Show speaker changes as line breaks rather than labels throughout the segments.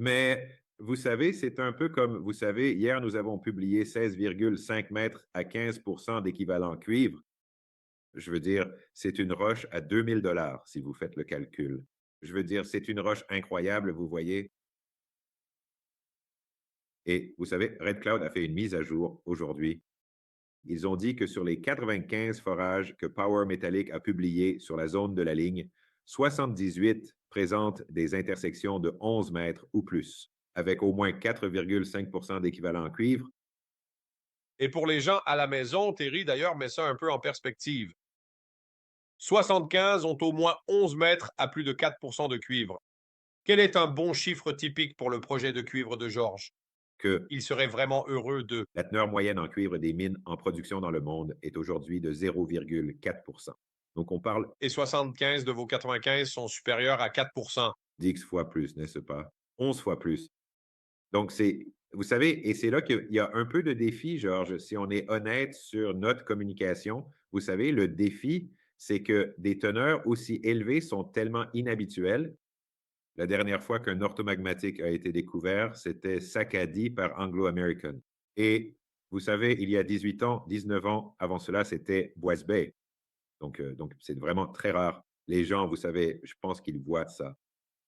Mais vous savez, c'est un peu comme, vous savez, hier, nous avons publié 16,5 mètres à 15 d'équivalent cuivre. Je veux dire, c'est une roche à 2 000 $ si vous faites le calcul. Je veux dire, c'est une roche incroyable, vous voyez. Et vous savez, Red Cloud a fait une mise à jour aujourd'hui. Ils ont dit que sur les 95 forages que Power Metallic a publiés sur la zone de la ligne, 78 présentent des intersections de 11 mètres ou plus, avec au moins 4,5 d'équivalent cuivre.
Et pour les gens à la maison, Terry d'ailleurs met ça un peu en perspective. 75 ont au moins 11 mètres à plus de 4 de cuivre. Quel est un bon chiffre typique pour le projet de cuivre de George?
Que
Il serait vraiment heureux de...
la teneur moyenne en cuivre des mines en production dans le monde est aujourd'hui de 0,4. Donc, on parle
Et 75 de vos 95 sont supérieurs à 4.
d'10 fois plus, n'est-ce pas? 11 fois plus. Donc, vous savez, et c'est là qu'il y a un peu de défi, Georges, si on est honnête sur notre communication. Vous savez, le défi, c'est que des teneurs aussi élevées sont tellement inhabituelles. La dernière fois qu'un orthomagmatique a été découvert, c'était Sakadi par Anglo American. Et vous savez, il y a 18 ans, 19 ans, avant cela, c'était Boise Bay. Donc c'est vraiment très rare. Les gens, vous savez, je pense qu'ils voient ça.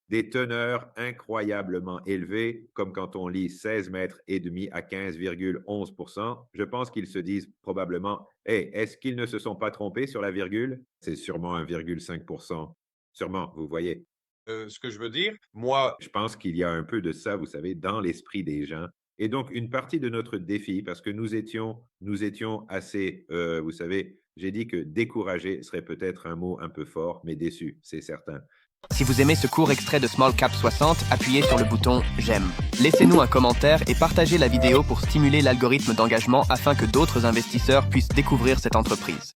Des teneurs incroyablement élevées, comme quand on lit 16 mètres et demi à 15,11 je pense qu'ils se disent probablement, hey, est-ce qu'ils ne se sont pas trompés sur la virgule? C'est sûrement 1,5. Sûrement, vous voyez.
Ce que je veux dire, moi,
Je pense qu'il y a un peu de ça, vous savez, dans l'esprit des gens. Et donc, une partie de notre défi, parce que nous étions assez, vous savez, j'ai dit que découragé serait peut-être un mot un peu fort, mais déçu, c'est certain.
Si vous aimez ce court extrait de Small Cap 60, appuyez sur le bouton J'aime. Laissez-nous un commentaire et partagez la vidéo pour stimuler l'algorithme d'engagement afin que d'autres investisseurs puissent découvrir cette entreprise.